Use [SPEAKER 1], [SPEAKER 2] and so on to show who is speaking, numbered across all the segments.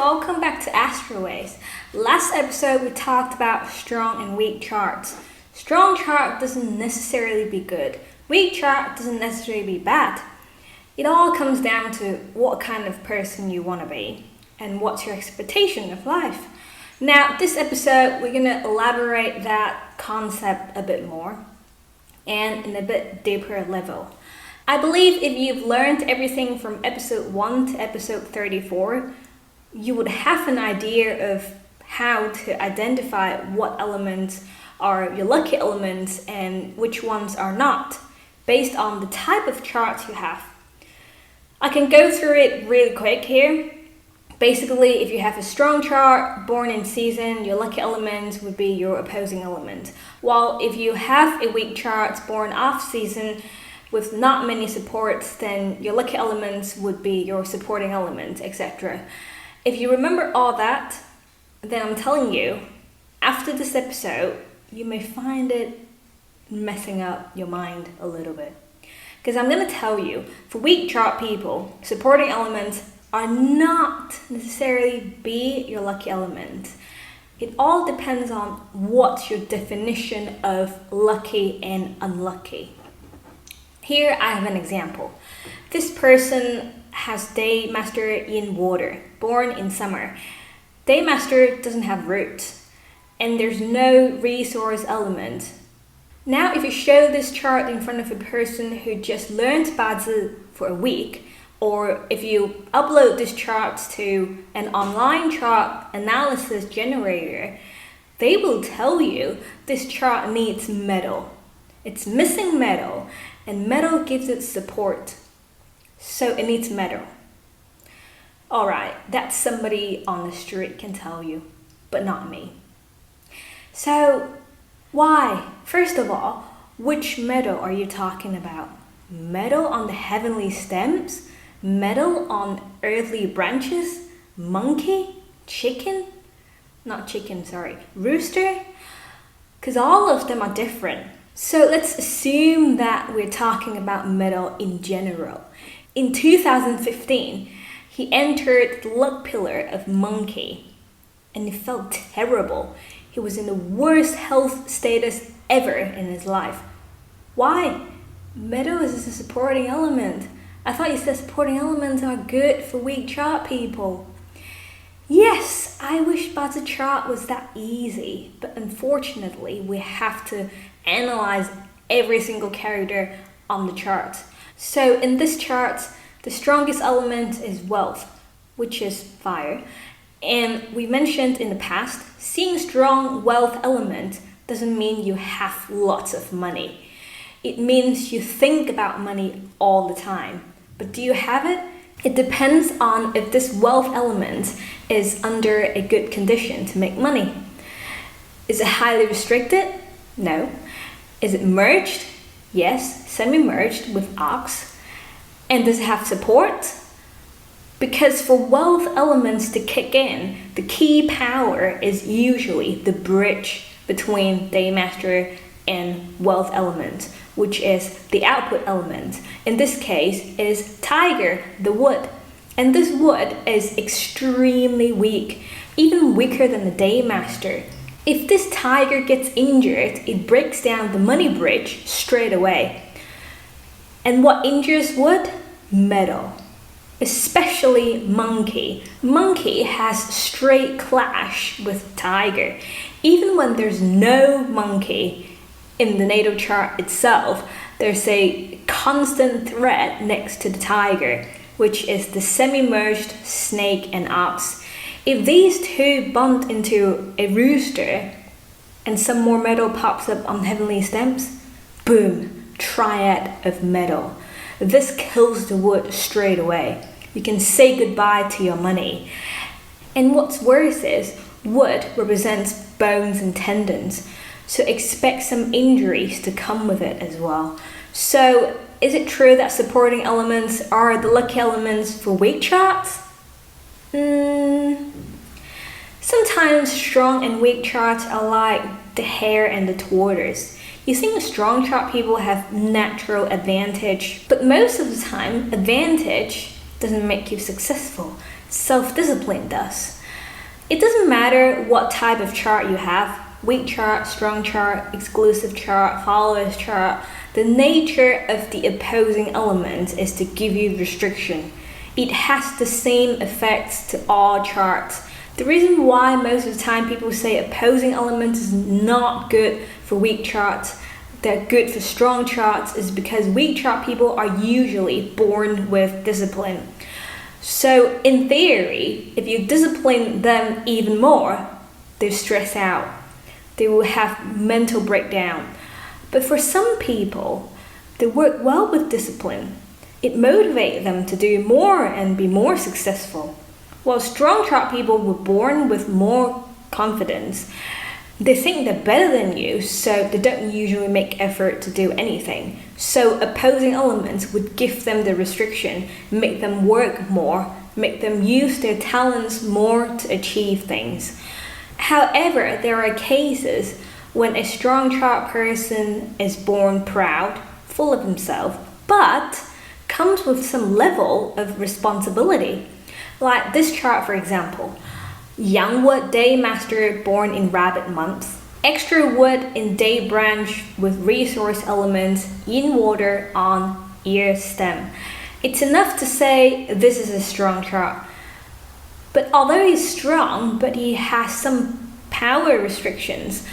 [SPEAKER 1] welcome back to Astroways. Last episode we talked about strong and weak charts. Strong chart doesn't necessarily be good. Weak chart doesn't necessarily be bad. It all comes down to what kind of person you want to be and what's your expectation of life. Now, this episode we're going to elaborate that concept a bit more and in a bit deeper level. I believe if you've learned everything from episode 1 to episode 34, you would have an idea of how to identify what elements are your lucky elements and which ones are not, based on the type of charts you have. I can go through it really quick here. Basically, if you have a strong chart, born in season, your lucky element would be your opposing element. While if you have a weak chart, born off season, with not many supports, then your lucky elements would be your supporting element, etc. If you remember all that, then I'm telling you, after this episode, you may find it messing up your mind a little bit. Because I'm going to tell you, for weak chart people, supporting elements are not necessarily be your lucky element. It all depends on what's your definition of lucky and unlucky. Here I have an example. This person has day master in water, born in summer. Day master doesn't have roots, and there's no resource element. Now, if you show this chart in front of a person who just learned Bazi for a week, or if you upload this chart to an online chart analysis generator, they will tell you this chart needs metal. It's missing metal, and metal gives it support. So it needs metal. Alright, that's somebody on the street can tell you, but not me. So, why? First of all, which metal are you talking about? Metal on the heavenly stems? Metal on earthly branches? Monkey? Chicken? Not chicken, sorry. Rooster? Because all of them are different. So let's assume that we're talking about metal in general. In 2015, he entered the luck pillar of monkey, and it felt terrible. He was in the worst health status ever in his life. Why? Metal is a supporting element. I thought you said supporting elements are good for weak chart people. Yes, I wish Bazi chart was that easy, but unfortunately we have to analyze every single character on the chart. So in this chart, the strongest element is wealth, which is fire. And we mentioned in the past, seeing strong wealth element doesn't mean you have lots of money. It means you think about money all the time. But do you have it? It depends on if this wealth element is under a good condition to make money. Is it highly restricted? No. Is it merged? Yes, semi-merged with ox. And does it have support? Because for wealth elements to kick in, the key power is usually the bridge between Daymaster and wealth element, which is the output element. In this case, it is tiger, the wood. And this wood is extremely weak, even weaker than the Daymaster. If this tiger gets injured, it breaks down the money bridge straight away. And what injures wood? Metal. Especially monkey. Monkey has straight clash with tiger. Even when there's no monkey in the natal chart itself, there's a constant threat next to the tiger, which is the semi-merged snake and ox. If these two bump into a rooster and some more metal pops up on heavenly stems, boom, triad of metal. This kills the wood straight away. You can say goodbye to your money. And what's worse is, wood represents bones and tendons, so expect some injuries to come with it as well. So, is it true that supporting elements are the lucky elements for weak charts? Sometimes strong and weak charts are like the hare and the tortoise. You think strong chart people have natural advantage, but most of the time, advantage doesn't make you successful. self-discipline does. It doesn't matter what type of chart you have, weak chart, strong chart, exclusive chart, followers chart, the nature of the opposing element is to give you restriction. It has the same effects to all charts. The reason why most of the time people say opposing elements is not good for weak charts, they're good for strong charts, is because weak chart people are usually born with discipline. So in theory, if you discipline them even more, they're stressed out. They will have mental breakdown. But for some people, they work well with discipline. It motivates them to do more and be more successful. While strong chart people were born with more confidence, they think they're better than you, so they don't usually make effort to do anything. So opposing elements would give them the restriction, make them work more, make them use their talents more to achieve things. However, there are cases when a strong chart person is born proud, full of himself, but comes with some level of responsibility. Like this chart, for example. Young wood day master born in rabbit month. Extra wood in day branch with resource elements, yin water on ear stem. It's enough to say this is a strong chart. But although he's strong, but he has some power restrictions.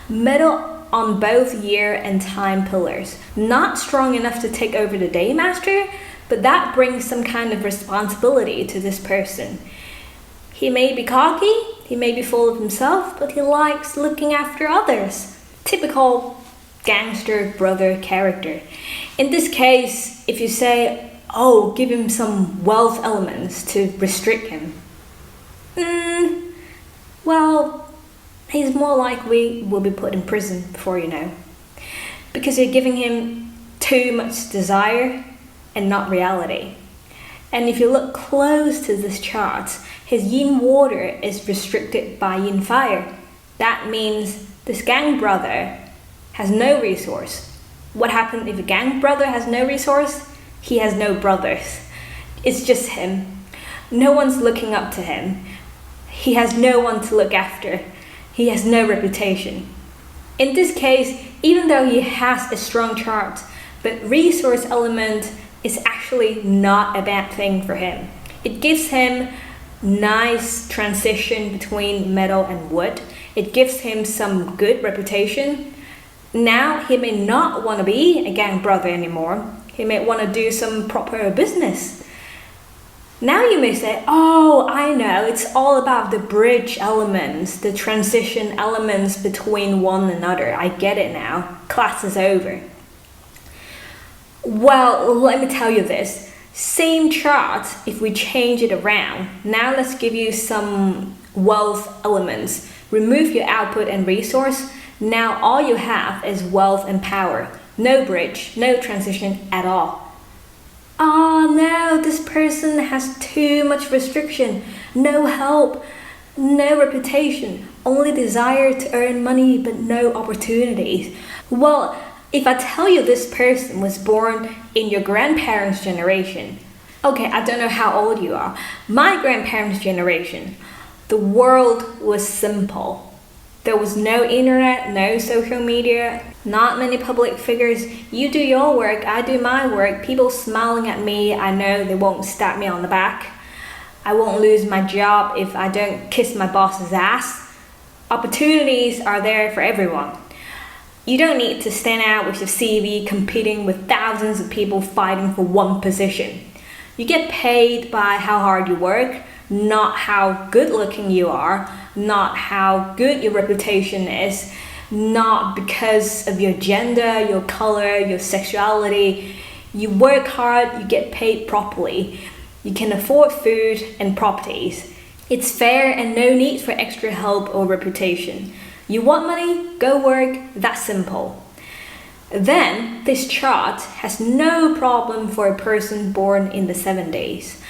[SPEAKER 1] Metal on both year and time pillars. Not strong enough to take over the day master, but that brings some kind of responsibility to this person. He may be cocky, he may be full of himself, but he likes looking after others. Typical gangster brother character. In this case, if you say, oh, give him some wealth elements to restrict him, well, he's more likely will be put in prison before you know. Because you're giving him too much desire and not reality. And if you look close to this chart, his yin water is restricted by yin fire. That means this gang brother has no resource. What happens if a gang brother has no resource? He has no brothers. It's just him. No one's looking up to him. He has no one to look after. He has no reputation. In this case, even though he has a strong chart, but resource element is actually not a bad thing for him. It gives him nice transition between metal and wood. It gives him some good reputation. Now he may not want to be a gang brother anymore. He may want to do some proper business. Now you may say, oh, I know, it's all about the bridge elements, the transition elements between one another. I get it now. Class is over. Well, let me tell you this. Same chart, if we change it around. Now let's give you some wealth elements. Remove your output and resource. Now all you have is wealth and power. No bridge, no transition at all. Oh no, this person has too much restriction. No help, no reputation. Only desire to earn money but no opportunities. Well, if I tell you this person was born in your grandparents' generation, okay, I don't know how old you are. My grandparents' generation, the world was simple. There was no internet, no social media, not many public figures. You do your work, I do my work. People smiling at me, I know they won't stab me on the back. I won't lose my job if I don't kiss my boss's ass. Opportunities are there for everyone. You don't need to stand out with your CV competing with thousands of people fighting for one position. You get paid by how hard you work, not how good looking you are, not how good your reputation is, not because of your gender, your color, your sexuality. You work hard, you get paid properly. You can afford food and properties. It's fair and no need for extra help or reputation. You want money? Go work. That's simple. Then, this chart has no problem for a person born in the 70s.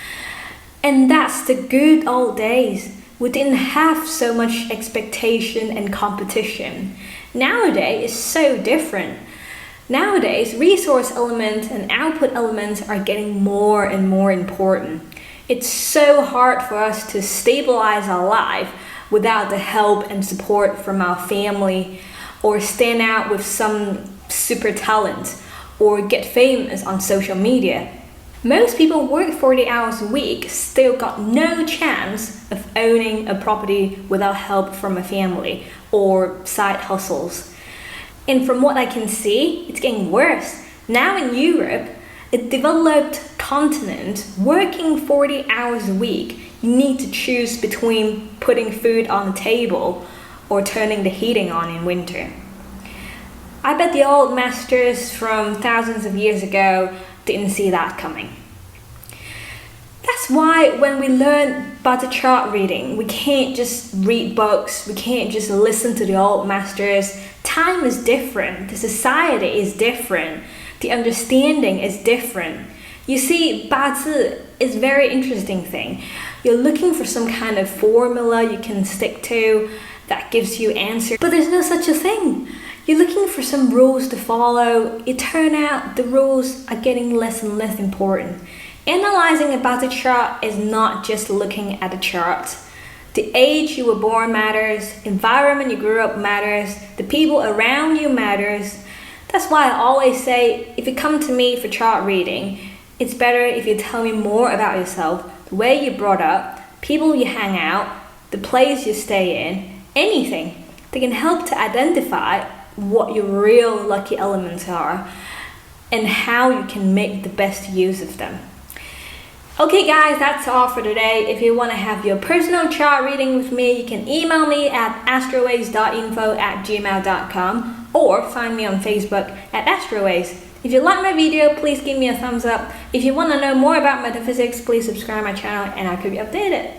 [SPEAKER 1] And that's the good old days. We didn't have so much expectation and competition. Nowadays, it's so different. Nowadays, resource elements and output elements are getting more and more important. It's so hard for us to stabilize our life without the help and support from our family, or stand out with some super talent, or get famous on social media. Most people work 40 hours a week, still got no chance of owning a property without help from a family or side hustles. And from what I can see, it's getting worse. Now in Europe, a developed continent, working 40 hours a week, you need to choose between putting food on the table or turning the heating on in winter. I bet the old masters from thousands of years ago didn't see that coming. That's why when we learn Bazi chart reading, we can't just read books, we can't just listen to the old masters. Time is different, the society is different, the understanding is different. You see, Bazi is a very interesting thing. You're looking for some kind of formula you can stick to that gives you answers, but there's no such a thing. You're looking for some rules to follow. It turns out the rules are getting less and less important. Analyzing a Bazi chart is not just looking at a chart. The age you were born matters, environment you grew up matters, the people around you matters. That's why I always say, if you come to me for chart reading, it's better if you tell me more about yourself, the way you're brought up, people you hang out, the place you stay in, anything that can help to identify what your real lucky elements are and how you can make the best use of them. Okay guys, that's all for today. If you want to have your personal chart reading with me, you can email me at astroways.info@gmail.com or find me on Facebook at Astroways. If you like my video, please give me a thumbs up. If you want to know more about metaphysics, please subscribe my channel and I'll keep you updated.